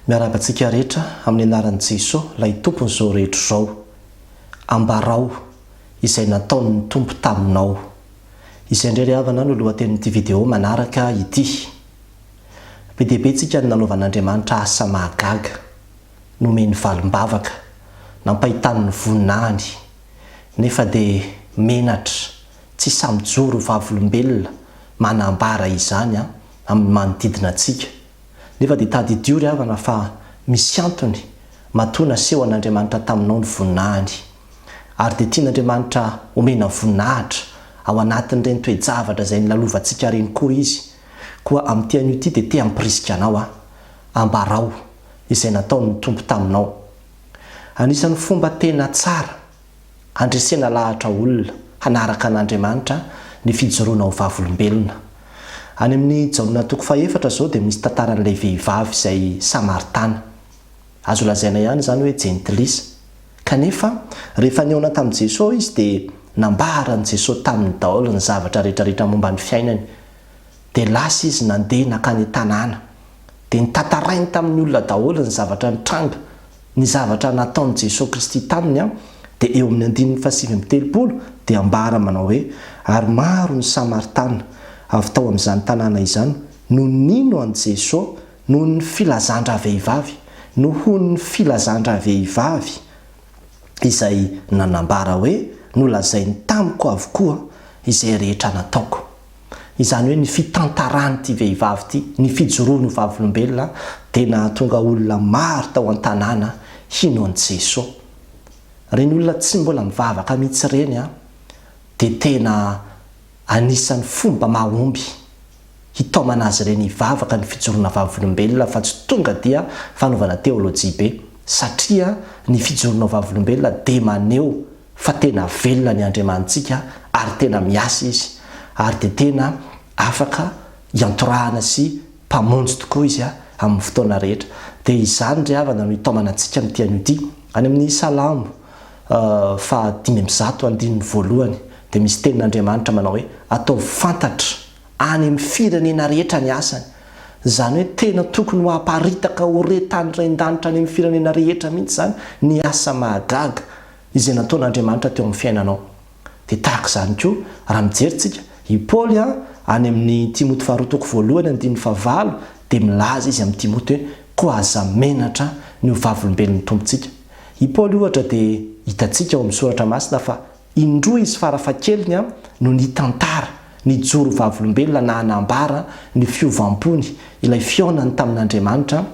Miarabantsika rehetra amin'ny anaran'i Jesosy ilay tompon'izao rehetra izao. Ambarao izay nataony ny tompo taminao. Izay indray ry havana no lohatenin'ity video manaraka ity. Be dia be tsika ny nanaovan'Andriamanitra asa mahagaga, nomeny valim-bavaka, nampahitany ny voninahiny, nefa dia menatra, tsy samijoro vavolombelona manambara izany amin'ny manodidina antsika. Nefa dia tadidio ry havana fa misy antony matoa naseho an'Andriamanitra taminao ny voninahiny, ary dia tian'Andriamanitra omena voninahitra ao anatin'ireny toe-javatra izay nilalovantsika ireny koa izy. Koa amin'ity anio ity dia te hampirisika anao ambarao izay nataony ny tompo taminao. Anisan'ny fomba tena tsara handresena lahatra olona hanaraka an'Andriamanitra ny fijoroana ho vavolombelona. Any amin'ny Jaona toko faefatra izao dia misy tantaran'ilay vehivavy izay Samaritana. Azo lazaina ihany izany hoe jentilisa. Kanefa rehefa niaona tamin'i Jesosy izy dia nambaran'i Jesosy tamin'ny daholo ny zavatra rehetrarehetra momba ny fiainany. Dia lasa izy nandeha nakany tanàna. Dia nitantarainy tamin'ny olona daholo ny zavatra nitranga, ny zavatra nataon'i Jesosy Kristy taminy. Dia eo amin'ny 9:7 dia ambara manao hoe, ary maro ny Samaritana avy tao amin'izany tanàna izany no nino an' Jesosy noho ny filazandra vehivavy, noho ny filazandra vehivavy izay nanambara hoe nolazainy tamiko avokoa izay rehetra nataoko. Izany hoe ny fitantarany ity vehivavy ity, ny fijoroany ho vavolombelona dia nahatonga olona maro tao an-tanàna hino an' Jesosy. Reny olona tsy mbola mivavaka mihitsy ireny dia tena anisan'ny fomba mahomby hitaomana azy ireny hivavaka ny fijoroana vavolombelona fa tsy tonga dia fanaovana teolojia be, satria ny fijoroana vavolombelona dia maneho fa tena velona ny andriamantsika ary tena miasa izy, ary dia tena afaka hiantorahana sy mpamonjy tokoa izy amin'ny fotoana rehetra. Dia izany ry havana no hitaomana antsika amin'ity anio ity. Any amin'ny Salamo 5:1 dia misy tenin'Andriamanitra manao hoe, atao fantatra any amin'ny firenena rehetra ny asany. Izany hoe tena tokony ho aparitaka ho retany ren-danitra any amin'ny firenena rehetra mihitsy zany ny asa mahagaga izay nataon'Andriamanitra teo amin'ny fiainanao. Dia tahaka izany koa raha mijerintsika i Paoly any amin'ny Timoty 2:1-5 dia milaza izy amin'ny Timoty hoe koa aza menatra ny ho vavolombelon'ny tompontsika. I Paoly ohatra dia hitantsika ao amin'ny soratra masina fa indroa izy farafahakeliny no ny tantara ny joro vavolombelona na hanambara ny fiovam-pony ilay fionany tamin'Andriamanitra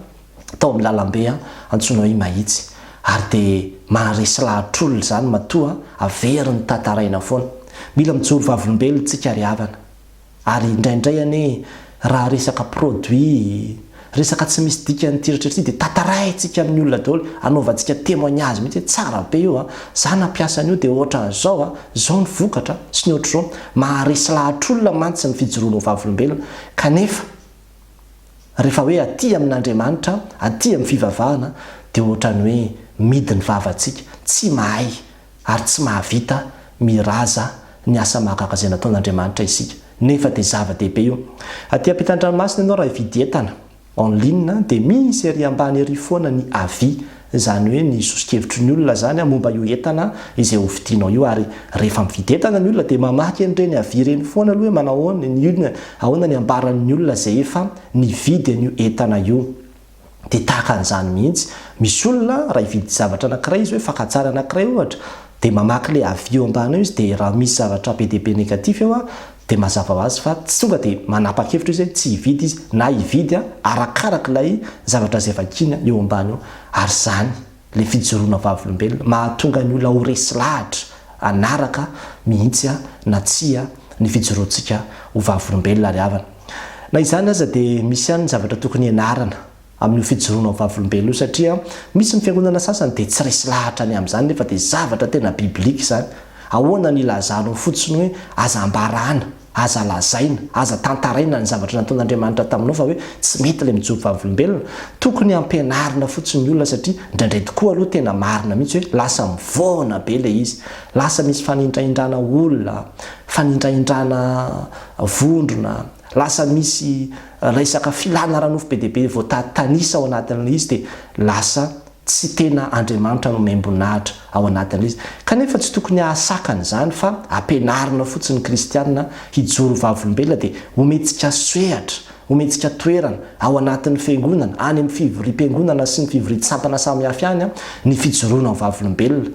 tao amin'ny lalambe antsoina hoe mahitsy, ary dia maharesy lahatr'olona izany matoa averiny tantaraina foana. Mila mijoro vavolombelona tsika ry havana, ary indraindray anie raha resaka produit, resaka tsy misy dikany tiretrety dia tantaraintsika amin'ny olona daholo, anaovantsika témoignage mihitsy hoe tsara be io zany nampiasa an'io dia ohatra zao zao ny vokatra sy ny ohatra izao. Maharesy lahatr'olona mantsy ny fijoroana ho vavolombelona. Kanefa rehefa hoe aty amin'Andriamanitra, aty amin'ny fivavahana dia ohatrany hoe midiny vavantsika, tsy mahay ary tsy mahavita miraza ny asa mahagaga izay nataon'Andriamanitra isika. Nefa dia zava-dehibe io. Aty ampitan-dranomasina ianao raha hividy entana en ligne dia misy ery ambany ery foana ny avis, izany hoe ny sosokevitry ny olona zany momba io entana izay hovidinao io, ary rehefa mividy entana ny olona dia mamaky an'ireny avis ireny foana aloha hoe manao ahoana ny ambaran'ny olona izay efa nividy an'io entana io. Dia tahaka an'izany mihitsy misy olona raha hividy zavatra anankiray izy hoe fakan-tsary anankiray ohatra dia mamaky ilay avis eo ambany eo izy, dia raha misy zavatra be dia be negatif eo dia mazava ho azy fa tsy tonga dia manapa-kevitra izy hoe tsy hividy izy, na hividy arakaraka ilay zavatra izay vakiny eo ambany eo. Ary izany ilay fijoroana vavolombelona mahatonga ny olona ho resy lahatra anaraka mihitsy na tsia ny fijoroantsika ho vavolombelona ry havana. Na izany aza dia misy ihany ny zavatra tokony ianarana amin'ny fijoroana ho vavolombelona io, satria misy ny fiangonana sasany dia tsy resy lahatra ny amin'izany, nefa dia zavatra tena biblika izany. Ahoana ny ilazanao fotsiny hoe aza ambarana, aza lazaina, aza tantaraina ny zavatra nataon'Andriamanitra taminao, fa hoe tsy mety ilay mijoro vavolombelona. Tokony ampianarina fotsiny ny olona, satria indraindray tokoa aloha tena marina mihitsy hoe lasa mivoana be ilay izy, lasa misy fanindraindrana olona, fanindraindrana vondrona, lasa misy resaka filana ranofo be deaibe voatanisa ao anatin'la izy dia lasa tsy tena andriamanitra no membonahitra ao anatin'la izy kanefa tsy tokony ahasakana izany fa ampianarina fotsiny ny kristianina hijoro vavolombelona dia hometsika soehatra hometsika toerana ao anatin'ny fiangonana any amin'ny fivorim-piangonana sy ny fivorin-tsampana samihafa ihany ny fijoroana vavolombelona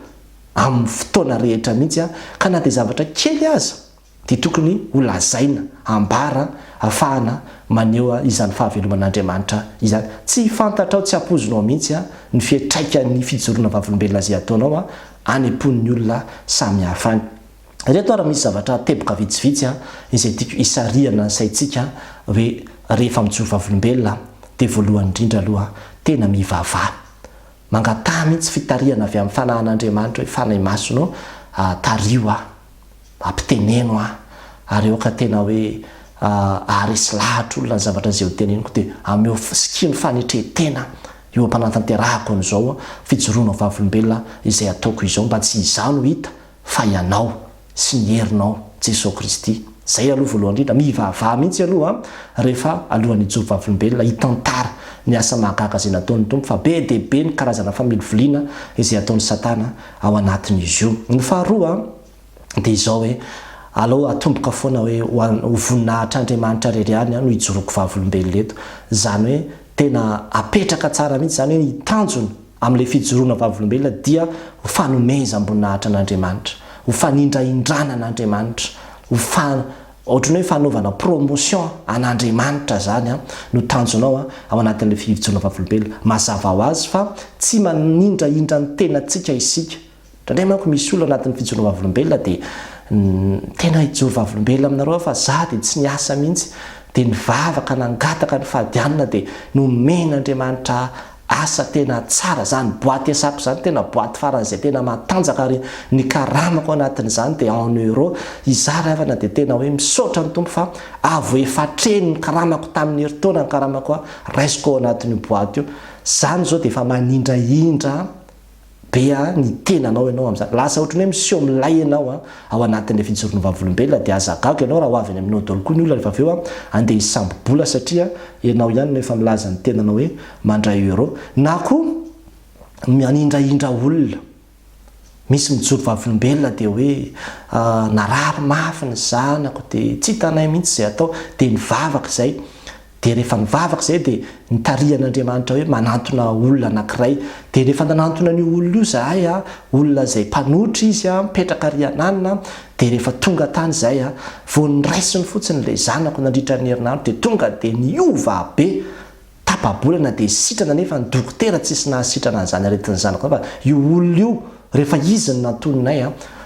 amin'ny fotoana rehetra mihitsy ka na dia zavatra kely aza dia tokony holazaina ambara ahafahana maneho izany fahaveloman'andriamanitra izany tsy fantatra ao tsy hampozonao mihitsy ny fiatraika ny fijoroana vavolombelona zay ataonao any am-pon'ny olona samihafa any reto ara misy zavatra teboka vitsivitsy izay tiako isariana ny saintsika hoe rehefa mijoro vavolombelona dia voalohany indrindra aloha tena mivavah mangatah mihitsy fitariana avy amin'ny fanahin'andriamanitra hoe fanay masonao tario ampiteneno ary eo ka tena hoe aresy lahatra olona ny zavatra zay ho teneniko dia ameo sikino fanetretena eo ampanantanterahako an'izao fijoroana vavolombelona izay ataoko izao mba tsy izano hita fa ianao sy ny herinao Jesosy Kristy zay aloha voalohany indrindra mivavah mihitsy aloha rehefa alohan'ny ijoro vavolombelona hitantara ny asa mahagaga izay nataon'ny tompo fa be dia be ny karazana familivoliana izay ataon'ny satana ao anatin'izy io ny faharoa dia izao hoe alao atomboka foana hoe ho voninahitra andriamanitra reriany no hijoroko vavolombelona eto zany hoe tena apetraka tsara mihitsy zany hoe hitanjona amin'ilay fijoroana vavolombelona dia ho fanomeza amboninahitra an'andriamanitra ho fanindraindrana an'andriamanitra ohatrany hoe fanaovana promotion an'andriamanitra zany no tanjonao ao anatin'ilay fijoroana vavolombelona mazava ho azy fa tsy manindraindra ny tenantsika isika ndray manko misy olona anatin'ny fijoroana vavolombelona dia tena hijoro vavolombelona aminareo fa za dia tsy niasa mihitsy dia nivavaka nangataka ny fahadianana dia nomen'andriamanitra asa tena tsara zany boaty asako zany tena boaty faran'izay tena matanjaka ary ny karamako anatin'izany dia en euro izary avana dia tena hoe misaotra ny tompo fa avo efatreny ny karamako tamin'ny heritaona ny karamako raisiko ao anatin'io boaty io zany zao dia efa manindraindra bea ny tenanao ianao amin'izany lasa ohatrany hoe miseho milay ianao ao anatin'ilay fijoroana vavolombelona dia azagago ianao raha ho avy any aminao daholo koa ny olona rehefa aveo andeha hisambobola satria ianao ihany no efa milaza ny tenanao hoe mandray euro na koa manindraindra olona misy mijoro vavolombelona dia hoe narary mafy ny zanako dia tsy hitanay mihitsy zay atao dia nivavaka izay dia rehefa mivavaka izay dia nitarian'andriamanitra hoe manantona olona anankiray dia rehefa nanantona ny olona io zahay olona izay mpanoitra izy mipetraka riananina dia rehefa tonga tany izay vao niraisiny fotsiny ilay zanako nandritra ny herinandro dia tonga dia niova be tapabolana dia sitrana nefa ny dokotera tsisy nahasitrana n'izany aretin'ny zanako fa io olona io rehefa izy ny nantononay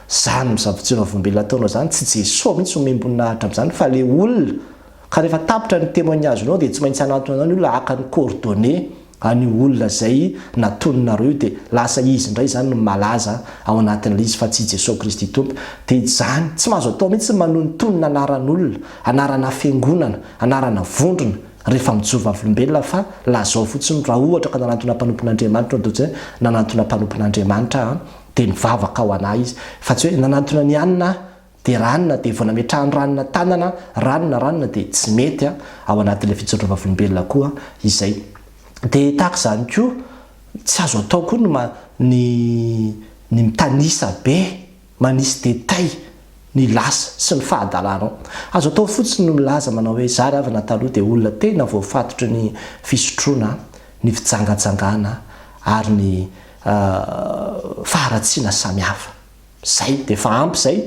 zany mizavontsina volombelona ataonao zany tsy Jesosy mihitsy homemboninahitra amin'izany fa le olona ka rehefa tapitra ny témoignage-nao dia tsy maintsy hanatona anao ny olona haka ny coordonnées any olona zay natononareo dia lasa izy indray zany no malaza ao anatin'ilay izy fa tsy Jesosy Kristy tompo dia zany tsy mahazo atao mihitsy manontonona anaran'olona anarana fiangonana anarana vondrona rehefa mijoro vavolombelona fa lazao fotsiny raha ohatra ka nanantona mpanompon'andriamanitra dia nanantona mpanompon'andriamanitra dia nivavaka ao anahy izy fa tsy hoe nanantona ny anina dia ranona dia vao nametrahany ranona tanana ranona dia tsy mety ao anatin'ilay fijoroana vavolombelona koa izay dia tahaka izany koa tsy azo atao koa ny mitanisa be manisy detay ny lasa sy ny fahadalanao azo atao fotsiny no milaza manao hoe zary avana taloha dia olona tena voafatotry ny fisotroana ny fijangajangana ary ny faharatsiana samihafa zay dia fa ampy zay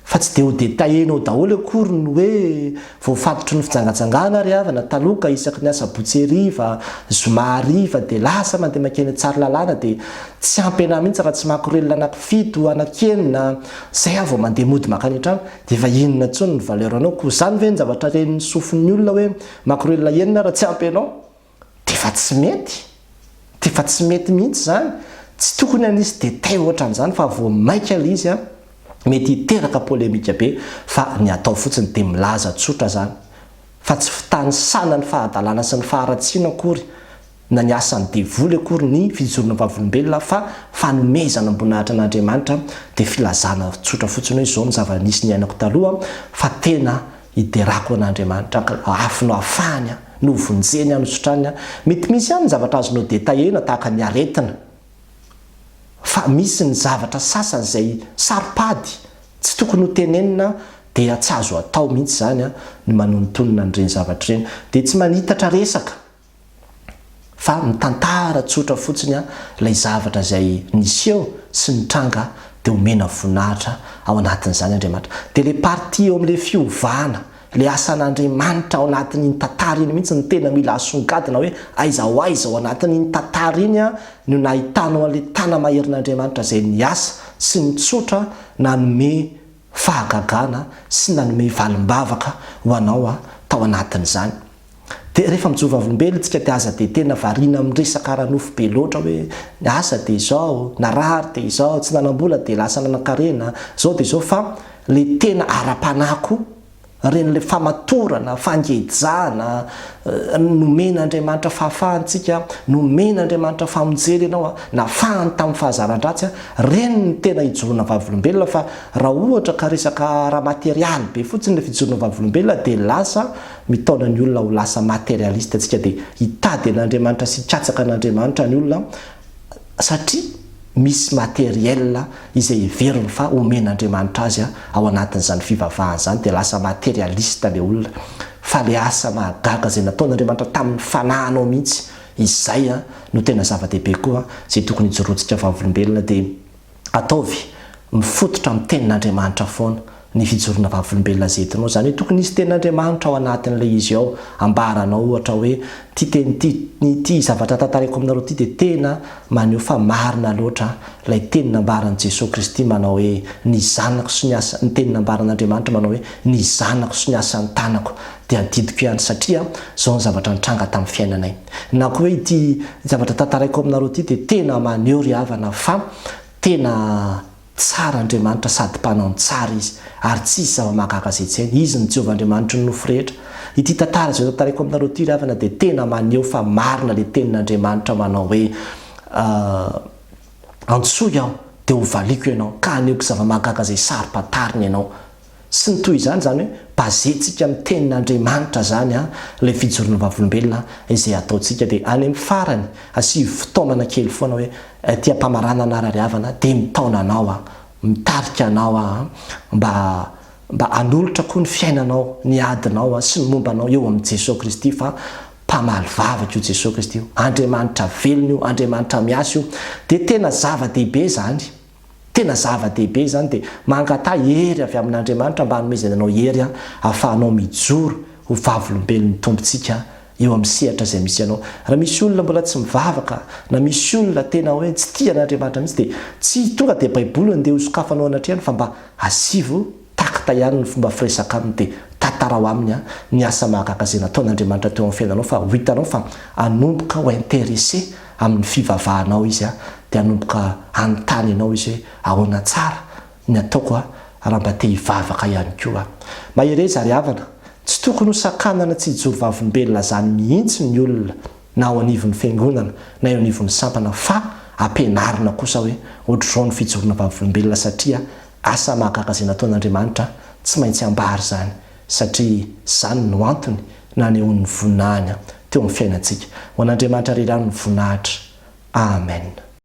fa tsy dia ho détaillenao daholo akory ny hoe voafatotry ny fijangajangana ary avana taloha ka isaky ny asa botseriva zomariva dia lasa mandeha makeny tsara lalàna dia tsy ampy anahy mihitsy raha tsy makorelona anankifito anankenina zay vao mandeha mody makany an-trano dia efa inona ntsony ny valeur anao koa zany ve ny zavatra reniny sofin'ny olona hoe makorelona enina raha tsy ampy anao dia efa tsy mety mihitsy zany tsy tokony anisy détail ohatran'izany fa vao maika ilay izy mety hiteraka polémika be fa ny atao fotsiny dia milaza tsotra zany fa tsy fitanisana ny fahadalana sy ny faharatsiana akory na ny asany devoly akory ny fijoroana vavolombelona fa fanomezana amboninahitra an'Andriamanitra dia filazana tsotra fotsiny hoe izao ny zava-nisy ny ainako taloha fa tena hiderako an'Andriamanitra afinao afahany no vonjeny any sotrany mety misy ihany ny zavatra azonao detahena tahaka ny aretina fa misy ny zavatra sasany izay saropady tsy tokony ho tenenina dia tsy azo atao mihitsy zany ny manontonona n'ireny zavatra ireny dia tsy manitatra resaka fa mitantara tsotra fotsiny ilay zavatra izay nisy eo sy nitranga dia omena voninahitra ao anatin'izany Andriamanitra dia le parti eo amin'ilay fiovana le asan'Andriamanitra ao anatin'iny tantara iny mihitsy ny tena mila asongadina hoe aiza ho aiza ao anatin'iny tantara iny no nahitanao an'ilay tana maherin'Andriamanitra izay niasa sy nitsotra nanome fahagagana sy nanome valim-bavaka ho anao tao anatin'izany. Dia rehefa mijova olombelona tsika dia aza dia tena variana amin'resaka ranofo be loatra hoe ny asa dia izao, narary dia izao, tsy nanam-bola dia lasa nanan-karena, izao dia izao fa le tena ara-panako ren'le famatorana, fangejana, nomen'Andriamanitra fahafahantsika, nomen'Andriamanitra famonjely ianao nafahany tamin'ny fahazaran-dratsy reny ny tena hijorona vavolombelona fa raha ohatra ka resaka raha materialy be fotsiny le fijorona vavolombelona dia lasa mitaona ny olona ho lasa materialista tsika dia hitady an'Andriamanitra sy hikatsaka an'Andriamanitra ny olona satria misy materiel izay veriny fa omen'Andriamanitra azy ao anatin'izany fivavahana zany dia lasa materialista le olona fa le asa mahagaga izay nataon'Andriamanitra tamin'ny fananao mihitsy izay no tena zava-dehibe koa izay tokony hijorotsika vavolombelona dia ataovy mifototra amin'ny tenin'Andriamanitra foana ny fijorona vavolombelona zetinao zany hoe tokony nisy tenin'Andriamanitra ao anatin'ilay izy ao ambaranao ohatra hoe ty zavatra tantarako aminareo ty dia tena maneho fa marina loatra ilay tenina ambaran'i Jesosy Kristy manao hoe ny zanako sy ny asa ny tenina ambaran'Andriamanitra manao hoe ny zanako sy ny asan'ny tanako dia adidiko ihany satria zao ny zavatra nitranga tamin'ny fiainanay na koa hoe ity zavatra tantarako aminareo ty dia tena maneho ry havana fa tena tsara Andriamanitra sady mpanao ny tsara izy ary tsisy zava-mahagaga izay tsy hainy izy ny Jehovahandriamanitra ny nofo rehetra ity tantara izay tantarako aminareo ty ry havana dia tena maneho fa marina le tenin'Andriamanitra manao hoe antsoy aho dia hovaliako ianao ka anehoko zava-mahagaga izay sarom-patariny ianao sy ny toy izany zany hoe bazentsika amin'ny tenin'Andriamanitra zany ilay fijorona vavolombelona izay ataontsika dia any amin'ny farany asivy fotoanana kely foana hoe tia-pamarana anarary havana dia mitaona anao mitarika anao mba anolotra koa ny fiainanao ny adinao sy ny mombanao eo amin'ny Jesosy Kristy fa mpamaly vavaka io Jesosy Kristy io Andriamanitra velona io Andriamanitra miasa io dia tena zava-dehibe zany tena zava-dehibe zany dia mangata hery avy amin'Andriamanitra mba hanomezana anao hery ahafahanao mijoro ho vavolombelon'ny tombontsika eo amin'ny sehatra izay misy anao raha misy olona mbola tsy mivavaka na misy olona tena hoe tsy tia an'Andriamanitra mihitsy dia tsy tonga dia baiboly andeha hosokafanao anatrehany fa mba asivo takita ihany ny fomba firesaka aminy dia tantarao aminy ny asa mahagaga izay nataon'Andriamanitra teo amin'ny fiainanao fa ho hitanao fa anomboka ho intéressé amin'ny fivavahanao izy dia anomboka anontany ianao izy hoe ahoana tsara ny ataoko raha mba te hivavaka ihany koa mahereza ry havana tsy tokony ho sakanana tsy hijoro vavolombelona zany mihitsy ny olona na ao anivon'ny fiangonana na eo anivon'ny sampana fa ampianarina kosa hoe ohatr'izao ny fijorona vavolombelona satria asa mahagaga izay nataon'Andriamanitra tsy maintsy ambary zany satria zany no antony nanehon'ny voninahiny teo amin'ny fiainantsika ho an'Andriamanitra rerano ny voninahitra amen.